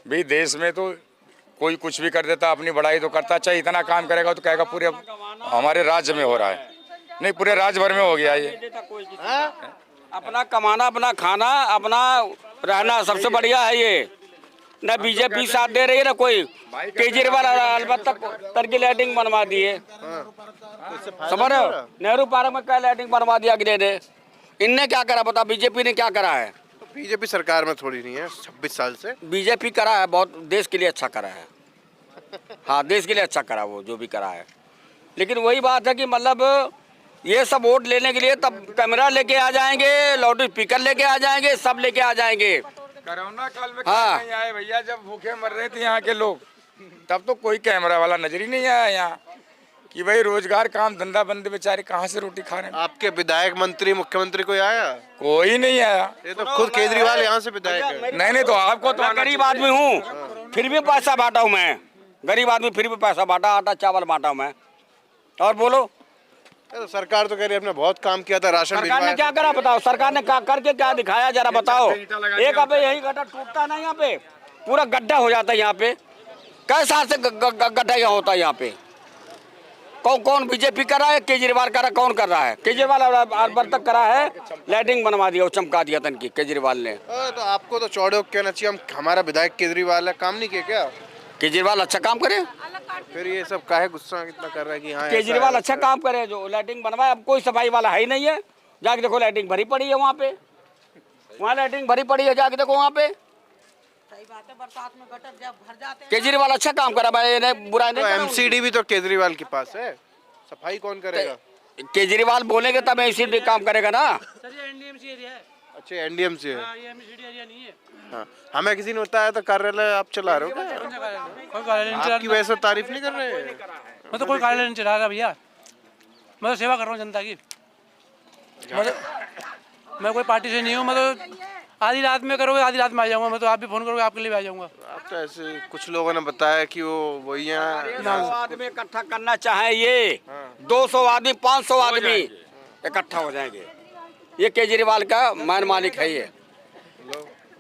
भाई, देश में तो कोई कुछ भी कर देता, अपनी बड़ाई तो करता, चाहे इतना काम करेगा तो कहेगा पूरे हमारे राज्य में हो रहा है। नहीं पूरे राज्य भर में हो गया ये। अपना कमाना, अपना खाना, अपना रहना सबसे बढ़िया है ये। न बीजेपी साथ दे रही है, ना कोई। केजरीवाल अलबत्ता तरकी लाइटिंग बनवा दिए, समझ रहे हो? नेहरू पार्क में क्या लाइटिंग बनवा दिया गिरे ने। इनने क्या करा बता, बीजेपी ने क्या करा है? तो बीजेपी सरकार में थोड़ी नहीं है 26 साल से। बीजेपी करा है, बहुत देश के लिए अच्छा करा है। हाँ, देश के लिए अच्छा करा वो जो भी करा है। लेकिन वही बात है कि मतलब ये सब वोट लेने के लिए तब कैमरा लेके आ जाएंगे, लाउड स्पीकर लेके आ जाएंगे, सब लेके आ जाएंगे। कोरोना काल में हाँ नहीं आए भैया, जब भूखे मर रहे थे यहाँ के लोग, तब तो कोई कैमरा वाला नजर ही नहीं आया यहाँ कि भाई रोजगार काम धंधा बंद, बेचारे कहाँ से रोटी खा रहे हैं। आपके विधायक मंत्री मुख्यमंत्री कोई आया? कोई नहीं आया। ये तो खुद केजरीवाल यहाँ से विधायक है। नहीं तो आपको तो गरीब आदमी हूँ, फिर भी पैसा बांटा हूँ मैं। गरीब आदमी फिर भी पैसा बांटा, आटा चावल बांटा हूँ मैं। और बोलो, तो सरकार तो कह रही है हमने बहुत काम किया था, राशन सरकार ने क्या करा बताओ? सरकार ने करके क्या दिखाया जरा बताओ? एक अबे यही गड्ढा टूटता ना, यहाँ पे पूरा गड्ढा हो जाता है। यहाँ पे कई साल से गड्ढा यहाँ होता है। यहाँ पे कौन बीजेपी कर रहा है, केजरीवाल कर रहा है? कौन कर रहा है? केजरीवाल अब तक करा है, लाइटिंग बनवा दिया, चमका दिया तन की केजरीवाल ने। तो आपको तो चौड़े कहना चाहिए, हमारा विधायक केजरीवाल है, काम नहीं किया क्या? केजरीवाल अच्छा काम करे, फिर ये सब काहे गुस्सा कितना कर रहा है कि हाँ केजरीवाल अच्छा काम करे, जो लाइटिंग बनवाए। अब कोई सफाई वाला है ही नहीं है, जाके देखो लाइटिंग भरी पड़ी है वहाँ पे, वहाँ लाइटिंग भरी पड़ी है, जाके देखो वहाँ पे। सही बात है, बरसात में गटर जब भर जाते हैं। केजरीवाल अच्छा काम करा भाई, बुरा नहीं। एमसीडी भी तो केजरीवाल के पास है, सफाई कौन करेगा? केजरीवाल बोलेंगे तब एमसीडी काम करेगा ना। अच्छा, एनडीएमसी है। हाँ, हमें किसी ने बताया तो कार्यालय आप चला रहे हो क्या? आपकी वैसे तारीफ नहीं कर रहे? मैं तो कोई कार्यालय नहीं चला रहा भैया, मैं तो सेवा कर रहा हूँ जनता की। मैं कोई पार्टी से नहीं हूँ। मैं तो आधी रात में करोगे, आधी रात में आ जाऊँगा। मैं तो आप भी फोन करोगे, आपके लिए भी आ जाऊँगा। आप तो ऐसे कुछ लोगों ने बताया कि वो वही आदमी इकट्ठा करना चाहे, ये 200 आदमी 500 आदमी इकट्ठा हो जाएंगे। ये केजरीवाल का मान मालिक है ये।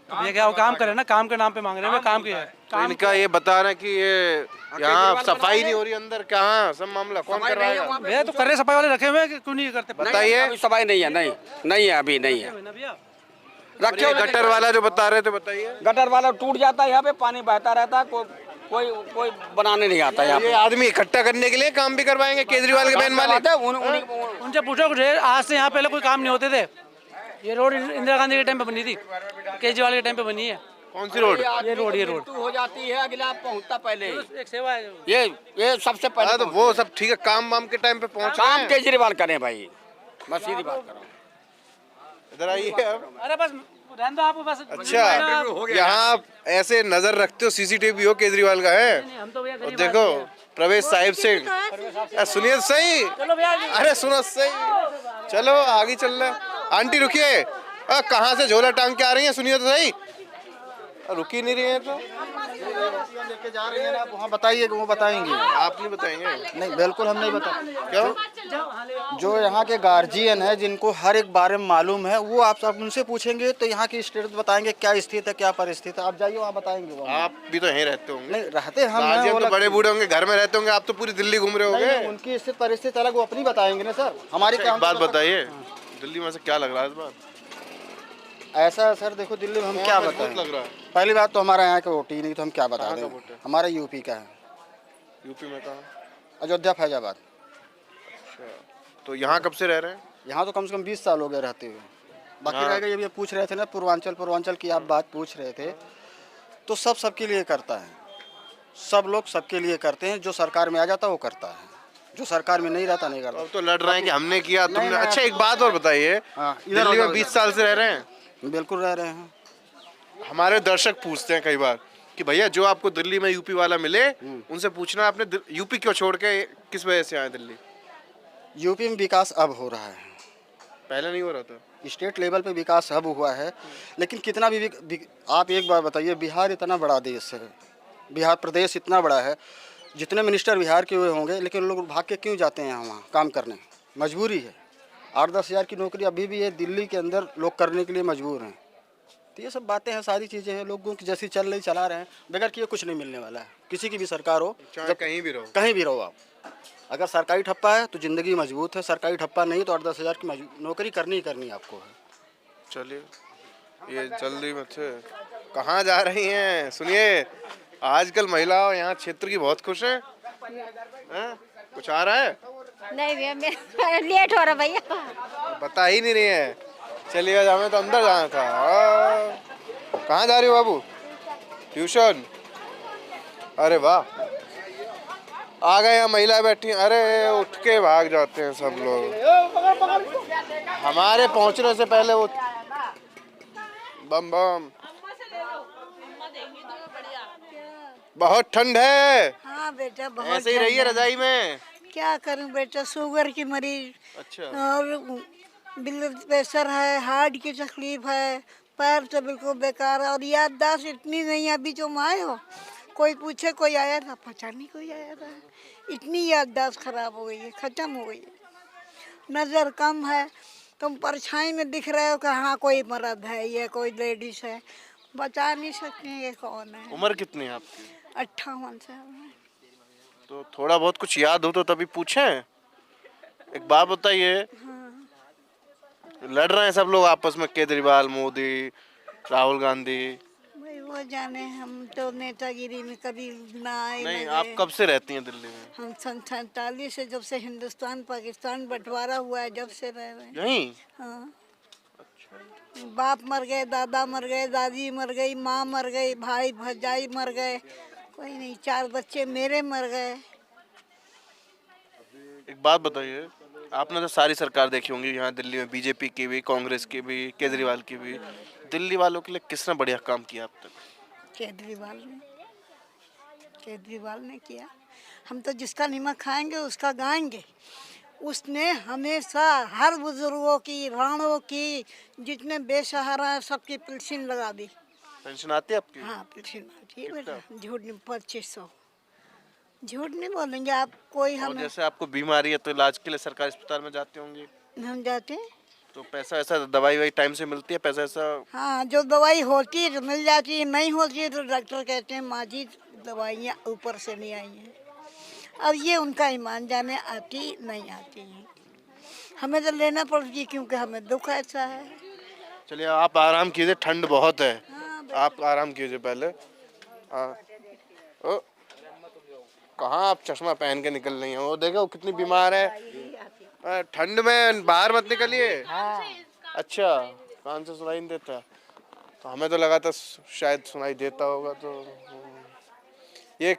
ये क्या वो काम करे ना, काम के नाम पे मांग रहे हैं, काम किया है। तो इनका ये बता रहे कि ये यहाँ सफाई नहीं हो रही अंदर, कहाँ सब मामला कौन कर रहा है? भैया तो कर रहे, सफाई वाले रखे हुए हैं, क्यों नहीं करते? बताइए। सफाई नहीं है, नहीं है, अभी नहीं है। रखे गटर वाला जो बता रहे थे, बताइए। गटर वाला टूट जाता है, यहाँ पे पानी बहता रहता है, कोई बनाने नहीं आता यहाँ पे। ये आदमी इकट्ठा करने के लिए काम भी करवाएंगे केजरीवाल के बहन वाले। उनसे पूछो कुछ, आज से यहाँ पहले कोई काम नहीं होते थे। ये रोड इंदिरा गांधी के टाइम पे बनी थी, केजरीवाल के टाइम पे बनी है। कौन सी रोड? ये रोड हो जाती है, अगला पहुँचता पहले। एक सेवा है ये सबसे पहले। तो वो सब ठीक है, काम वाम के टाइम पे पहुँच काम केजरीवाल करें भाई, मैं सीधी बात कर रहा हूँ। इधर आइए आप। अरे बस रहने दो आप बस। अच्छा, यहाँ आप ऐसे नजर रखते हो, सीसीटीवी हो केजरीवाल का है? और देखो प्रवेश साहिब सिंह, सुनिए तो सही। अरे सुनो सही, चलो आगे चल रहे। आंटी रुकिए, कहाँ से झोला टांग के आ रही हैं? सुनिए तो सही, रुकी नहीं रही है तो लेके जा रहे हैं आप वहाँ, बताइए वो बताएंगे। आप नहीं बताएंगे? नहीं, बिल्कुल हम नहीं बता। क्यों? जो यहाँ के गार्जियन है, जिनको हर एक बारे में मालूम है, वो आप सब उनसे पूछेंगे तो यहाँ की स्टेट बताएंगे क्या स्थिति है, क्या परिस्थिति है। आप जाइए वहाँ बताएंगे। आप भी तो यहीं रहते होंगे? नहीं रहते हम, गार्जियन तो बड़े बूढ़े होंगे, घर में रहते होंगे, आप तो पूरी दिल्ली घूम रहे होंगे। उनकी स्थिति परिस्थिति अलग, वो अपनी बताएंगे ना सर। हमारी क्या बात बताइए, दिल्ली में से क्या लग रहा है इस बार? ऐसा है सर, देखो दिल्ली में हम क्या बताएं। लग रहा है। पहली बात तो हमारा यहाँ का वोट ही नहीं, तो हम क्या बता दें। हमारा यूपी का है। यूपी में कहाँ? अयोध्या फैजाबाद। तो यहाँ कब से रह रहे हैं? यहाँ तो कम से कम 20 साल हो गए रहते हुए। बाकी रह गए, ये पूछ रहे थे ना पूर्वांचल की आप बात पूछ रहे थे, तो सबके लिए करता है। सब लोग सबके लिए करते हैं, जो सरकार में आ जाता है वो करता है, जो सरकार में नहीं रहता नहीं करता। अब तो लड़ रहे हैं कि हमने किया, तुमने। अच्छा एक बात और बताइए, दिल्ली में 20 साल से रह रहे हैं? बिल्कुल रह रहे हैं। हमारे दर्शक पूछते हैं कई बार कि भैया जो आपको दिल्ली में यूपी वाला मिले, उनसे पूछना आपने यूपी क्यों छोड़ के किस वजह से आए दिल्ली? यूपी में विकास अब हो रहा है, पहले नहीं हो रहा था। स्टेट लेवल पे विकास अब हुआ है, लेकिन कितना भी आप एक बार बताइए, बिहार इतना बड़ा देश है, बिहार प्रदेश इतना बड़ा है, जितने मिनिस्टर बिहार के हुए होंगे, लेकिन लोग भाग के क्यों जाते हैं वहाँ काम करने? मजबूरी है। 8-10 हज़ार की नौकरी अभी भी है दिल्ली के अंदर, लोग करने के लिए मजबूर हैं। तो ये सब बातें हैं, सारी चीज़ें हैं, लोगों की जैसी चल रही चला रहे हैं, बगैर किए कुछ नहीं मिलने वाला है। किसी की भी सरकार हो, चाहे कहीं भी रहो, कहीं भी रहो आप, अगर सरकारी ठप्पा है तो ज़िंदगी मजबूत है, सरकारी ठप्पा नहीं तो 8-10 हज़ार की नौकरी करनी ही करनी आपको है। चलिए ये जल्दी मत से कहाँ जा रही हैं? सुनिए, आजकल महिलाओं यहाँ क्षेत्र की बहुत खुश हैं। हैं? कुछ आ रहा है? नहीं भैया, मैं लेट हो रहा भैया। बता ही नहीं रही है। चलिए हमें तो अंदर जाना था। कहाँ जा रही हो बाबू? ट्यूशन? अरे वाह, आ गए यहाँ महिला बैठी। अरे उठ के भाग जाते हैं सब लोग, हमारे पहुँचने से पहले वो बम बम। बहुत ठंड है। हाँ बेटा, बहुत ऐसे ही रही है रजाई में। क्या करूं बेटा, शुगर की मरीज, अच्छा, और ब्लड प्रेशर है, हार्ट की तकलीफ है, पैर तो बिल्कुल बेकार है, और याददाश्त इतनी नहीं। अभी जो आए हो, कोई पूछे कोई आया था, पता नहीं कोई आया था। इतनी याददाश्त खराब हो गई है, ख़त्म हो गई है। नज़र कम है, तुम परछाई में दिख रहे हो कि हाँ कोई मर्द है, ये कोई लेडीज है, बता नहीं सकते ये कौन है। उम्र कितनी है आपकी? 58 साल। तो थोड़ा बहुत कुछ याद हो तो तभी पूछें। एक बात बताइए, लड़ रहे हैं सब लोग आपस में, केजरीवाल, मोदी, राहुल गांधी। भाई वो जाने, हम तो नेतागिरी में कभी ना आए। नहीं, आप कब से रहती हैं दिल्ली में? हम सन 47 से, जब से हिंदुस्तान पाकिस्तान बंटवारा हुआ है, जब से रह रहे हैं यहीं। हाँ। बाप मर गए, दादा मर गए, दादी मर गई, माँ मर गई, भाई भजाई मर गए, कोई नहीं, 4 बच्चे मेरे मर गए। एक बात बताइए, आपने तो सारी सरकार देखी होंगी यहाँ दिल्ली में, बीजेपी की भी, कांग्रेस की भी, केजरीवाल की भी। दिल्ली वालों के लिए किसने बढ़िया काम किया अब तक? केजरीवाल ने किया। हम तो जिसका नमक खाएंगे उसका गाएंगे। उसने हमेशा हर बुजुर्गों की, राणों की, जितने बेसहारा हैं, सबकी पेंशन लगा दी। पेंशन आती है आपकी? हाँ, पेंशन आती है बेटा। झूठ नहीं, 2500। झूठ नहीं बोलेंगे आप। कोई और हमें, जैसे आपको बीमारी है तो इलाज के लिए सरकारी अस्पताल में जाते होंगे? हम जाते हैं। तो पैसा ऐसा, दवाई वही टाइम से मिलती है? पैसा ऐसा? हाँ, जो दवाई होती है तो मिल जाती है, नहीं होती है तो डॉक्टर कहते हैं माँ जी दवाइयाँ ऊपर से नहीं आई हैं। अब ये उनका ईमान जाने, आती नहीं आती हैं। हमें तो लेना पड़ती है क्योंकि हमें दुख ऐसा है। चलिए आप आराम कीजिए, ठंड बहुत है। आप आराम कीजिए पहले। ओ, कहाँ आप चश्मा पहन के निकल रही हैं? वो देखो कितनी बीमार है। ठंड में बाहर मत निकलिए। अच्छा, कान से सुनाई नहीं देता? तो हमें तो लगा था शायद सुनाई देता होगा। तो ये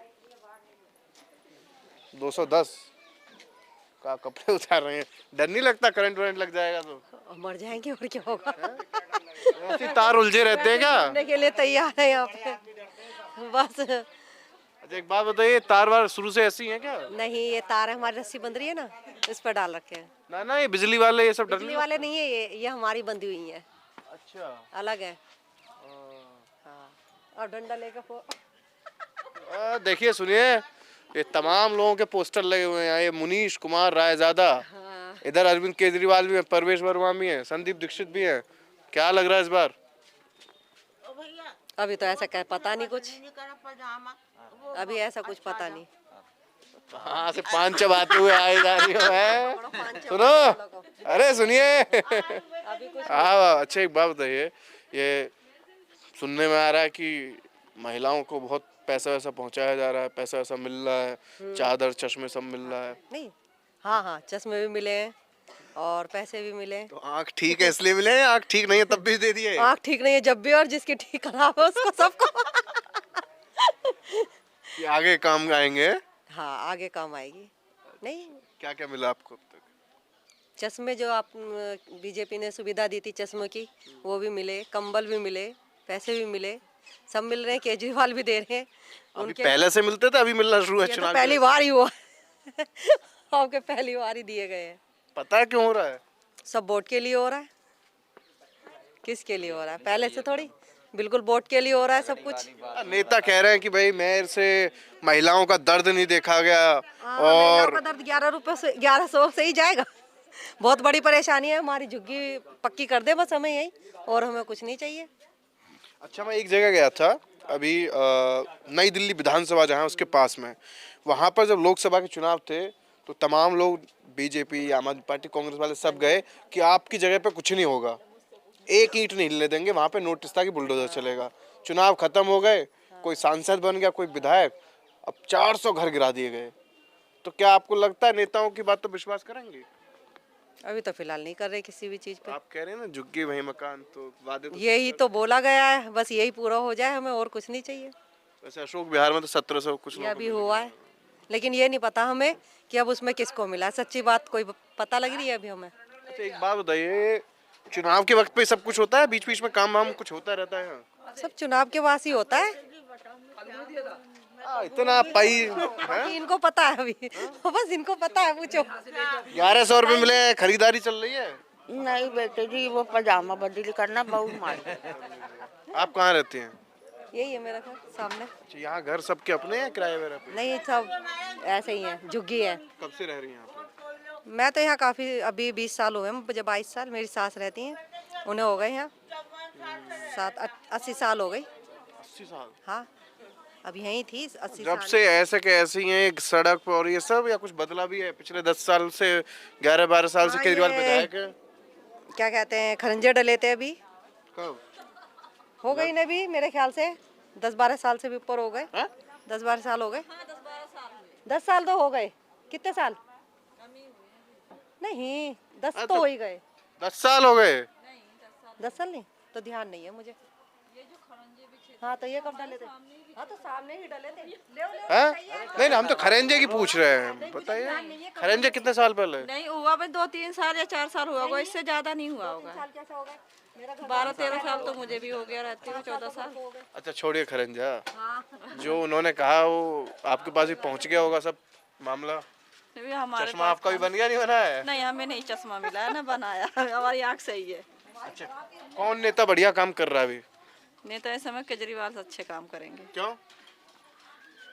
210 का कपड़े उतार रहे हैं। डर नहीं लगता करंट वरंट लग जाएगा तो? मर जाएंगे और क्या होगा। ऐसे तार उलझे रहते हैं क्या? मरने के लिए तैयार है यहाँ पे बस। अच्छा एक बात बताइए, तार वार शुरू से ऐसी हैं क्या? नहीं, ये तार है, हमारी रस्सी बंध रही है ना, इस पर डाल रखे हैं। ना ना, ये बिजली वाले ये सब डर बिजली वाले नहीं है, ये हमारी बंधी हुई है। अच्छा, अलग है। हाँ, और डंडा लेकर देखिए सुनिए, ये तमाम लोगों के पोस्टर लगे हुए हैं। ये मुनीश कुमार रायजादा, इधर अरविंद केजरीवाल भी है, परवेश वर्मा भी है, संदीप दीक्षित भी है। क्या लग रहा है इस बार? अभी तो ऐसा क्या पता नहीं कुछ, अभी ऐसा कुछ पता नहीं। हाँ से पान चबाते हुए आए जा रही हो है। सुनो, अरे सुनिए। हाँ अच्छा एक बात बताइए, ये सुनने में आ रहा है कि महिलाओं को बहुत पैसा वैसा पहुंचाया जा रहा है, पैसा वैसा मिल रहा है, चादर चश्मे सब मिल रहा है। नहीं, हाँ हाँ, चश्मे भी मिले हैं और पैसे भी मिले। तो आँख ठीक है इसलिए मिले हैं, आँख ठीक नहीं है तब भी दे दिए? आँख ठीक नहीं है जब भी, और जिसकी ठीक खराब है उसको सबको। ये आगे काम आएंगे? हाँ, आगे काम आएगी। नहीं, क्या क्या मिला आपको अब तक? चश्मे जो आप बीजेपी ने सुविधा दी थी चश्मों की, वो भी मिले, कंबल भी मिले, पैसे भी मिले, सब मिल रहे हैं। केजरीवाल भी दे रहे हैं। उनके पहले से मिलते थे, अभी मिलना शुरू है? तो पहली बार ही हुआ। आपके पहली बार ही दिए गए हैं। पता है क्यों हो रहा है? सब वोट के लिए हो रहा है। किसके लिए हो रहा है? पहले से थोड़ी, बिल्कुल वोट के लिए हो रहा है सब कुछ। नेता कह रहे हैं कि भाई मेरे से महिलाओं का दर्द नहीं देखा गया। और का दर्द 1100 से ही जाएगा। बहुत बड़ी परेशानी है हमारी, झुग्गी पक्की कर दे बस हमें, यही, और हमें कुछ नहीं चाहिए। अच्छा मैं एक जगह गया था, अभी नई दिल्ली विधानसभा जहाँ उसके पास में, वहाँ पर जब लोकसभा के चुनाव थे तो तमाम लोग बीजेपी, आम आदमी पार्टी, कांग्रेस वाले सब गए कि आपकी जगह पे कुछ नहीं होगा, एक ईंट नहीं हिलने देंगे। वहाँ पे नोटिस था कि बुलडोजर चलेगा। चुनाव खत्म हो गए, कोई सांसद बन गया, कोई विधायक, अब 400 घर गिरा दिए गए। तो क्या आपको लगता है नेताओं की बात तो विश्वास करेंगे? अभी तो फिलहाल नहीं कर रहे किसी भी चीज पे। आप कह रहे हैं ना झुग्गी वही मकान, तो वादे तो यही तो बोला गया है, बस यही पूरा हो जाए, हमें और कुछ नहीं चाहिए। वैसे अशोक विहार में तो 1700 कुछ ये अभी हुआ है, लेकिन ये नहीं पता हमें कि अब उसमें किसको मिला। सच्ची बात कोई पता लग रही है अभी हमें। अच्छा एक बात बताइए, चुनाव के वक्त पे सब कुछ होता है, बीच बीच में काम वाम कुछ होता रहता है? सब चुनाव के पास ही होता है। इतना पाई इनको पता है अभी, बस इनको पता है, पूछो। 1100 रुपए मिले, खरीदारी चल रही है? नहीं बेटे जी, वो पजामा बदली करना बहुत मार। आप कहाँ रहती हैं? यही है मेरा घर सामने। अच्छा, यहाँ घर सबके अपने हैं, किराए वगैरह पे? नहीं, सब ऐसे ही है, झुग्गी है। कब से रह रही हैं यहाँ पे? मैं तो यहाँ काफी, अभी 20 साल हुए, मुझे 22 साल। मेरी सास रहती हैं, उन्हें हो गए यहाँ 80 साल हो गई। 80 साल? हाँ, अब यहीं थी 80 जब साल। से ऐसे के ऐसी हैं एक सड़क और ये सब, या कुछ बदला भी है? पिछले 10 साल से, 11-12 साल से केजरीवाल विधायक है। क्या कहते हैं, खरंजे डले थे अभी। कब हो गई ना भी, मेरे ख्याल से 10-12 साल से भी ऊपर हो गए। 10-12 साल हो गए। 10 साल तो हो गए। कितने साल? नहीं, 10 तो हो ही गए। 10 साल हो गए? 10 साल नहीं तो ध्यान नहीं है मुझे। हाँ, तो ये कब डले थे? हाँ, तो सामने ही डले थे। नहीं, हम तो खरेंजे की पूछ रहे हैं, बताइए खरेंजे कितने साल पहले? नहीं हुआ भाई, 2-3 साल या 4 साल हुआ होगा, इससे ज्यादा नहीं हुआ होगा। 12-13 साल तो मुझे भी हो गया, रहती हूँ 14 साल। अच्छा छोड़िए खरेंजा, जो उन्होंने कहा वो आपके पास भी पहुंच गया होगा सब मामला? चश्मा आपका भी बन गया, नहीं बना है? नहीं, हमें नहीं चश्मा मिला है ना बनाया, हमारी आँख सही है। अच्छा, कौन नेता बढ़िया काम कर रहा है अभी? नेता इस समय केजरीवाल अच्छे काम करेंगे। क्यों?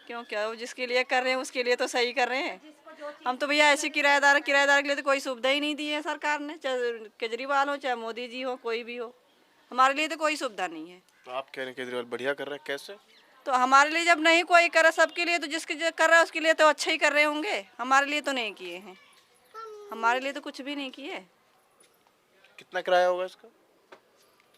क्यों क्या, वो जिसके लिए कर रहे हैं उसके लिए तो सही कर रहे हैं। हम तो भैया ऐसे किराएदार के लिए तो कोई सुविधा ही नहीं दी है सरकार ने, चाहे केजरीवाल हो चाहे मोदी जी हो, कोई भी हो, हमारे लिए तो कोई सुविधा नहीं है। तो आप कह रहे हैं केजरीवाल बढ़िया कर रहे हैं, कैसे? तो हमारे लिए जब नहीं कोई करे सबके लिए, तो जिसके जो कर रहा है उसके लिए तो अच्छा ही कर रहे होंगे। हमारे लिए तो नहीं किए हैं, हमारे लिए तो कुछ भी नहीं किए। कितना किराया होगा इसका?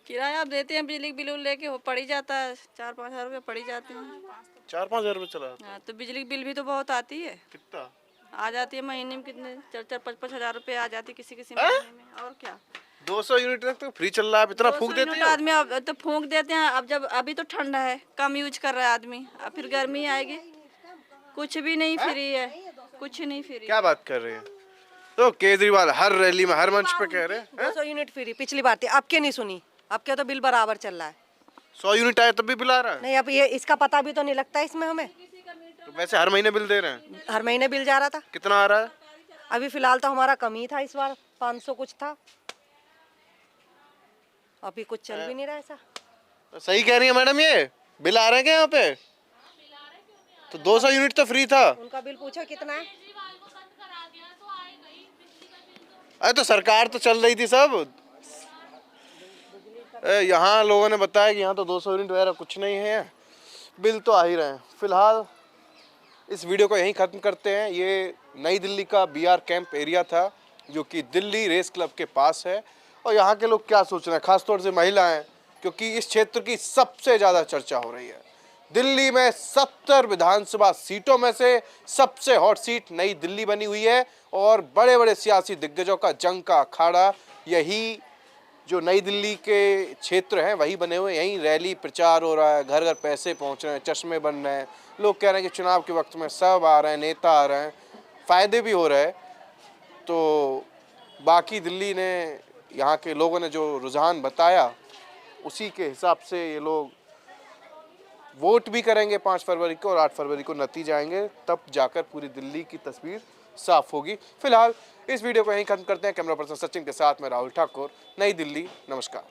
किराया आप देते हैं, बिजली बिल लेके हो पड़ ही जाता है, 4-5 हज़ार रुपये पड़ ही जाते हैं। 4-5 हज़ार रुपये चला? हाँ, तो बिजली बिल भी तो बहुत आती है। कितना आ जाती है महीने में? कितने 4-5 हज़ार रुपये आ जाती है किसी महीने में। और क्या, 200 यूनिट तक तो फ्री चल रहा है, आप इतना फूंक देते हैं। आदमी अब तो फूंक देते हैं। अब जब अभी तो ठंडा है, कम यूज कर रहा है आदमी, अब फिर गर्मी आएगी, कुछ भी नहीं फ्री है, कुछ नहीं फ्री। क्या बात कर रहे हैं? तो केजरीवाल हर रैली में, हर मंच पे कह रहे हैं 200 यूनिट फ्री। पिछली बार थी, अब क्या नहीं सुनी, अब क्या तो बिल बराबर चल रहा है। 100 यूनिट आए तब भी बिल आ रहा है? नहीं, अब ये इसका पता भी तो नहीं लगता इसमें हमें। तो वैसे हर महीने बिल दे रहे हैं? हर महीने बिल जा रहा था। कितना आ रहा है? अभी फिलहाल तो हमारा कम ही था, इस बार 500 कुछ था, अभी कुछ चल भी नहीं रहा ऐसा। तो सही कह रही है मैडम, ये बिल आ रहे हैं क्या यहाँ पे? तो 200 यूनिट तो फ्री था। उनका बिल पूछो कितना है। अरे तो सरकार तो चल रही थी सब, यहाँ लोगों ने बताया कि यहाँ तो 200 यूनिट वगैरह कुछ नहीं है, बिल तो आ ही रहे हैं। फिलहाल इस वीडियो को यहीं ख़त्म करते हैं। ये नई दिल्ली का BR कैंप एरिया था, जो कि दिल्ली रेस क्लब के पास है। और यहाँ के लोग क्या सोच रहे हैं, खासतौर से महिलाएं, क्योंकि इस क्षेत्र की सबसे ज़्यादा चर्चा हो रही है। दिल्ली में 70 विधानसभा सीटों में से सबसे हॉट सीट नई दिल्ली बनी हुई है, और बड़े बड़े सियासी दिग्गजों का जंग का अखाड़ा यही जो नई दिल्ली के क्षेत्र हैं वही बने हुए। यहीं रैली प्रचार हो रहा है, घर घर पैसे पहुंच रहे हैं, चश्मे बन रहे हैं, लोग कह रहे हैं कि चुनाव के वक्त में सब आ रहे हैं, नेता आ रहे हैं, फ़ायदे भी हो रहे हैं। तो बाकी दिल्ली ने, यहाँ के लोगों ने जो रुझान बताया उसी के हिसाब से ये लोग वोट भी करेंगे 5 फरवरी को, और 8 फरवरी को नतीजे आएंगे, तब जाकर पूरी दिल्ली की तस्वीर साफ होगी। फिलहाल इस वीडियो को यहीं खत्म करते हैं। कैमरा पर्सन सचिन के साथ मैं राहुल ठाकुर, नई दिल्ली। नमस्कार।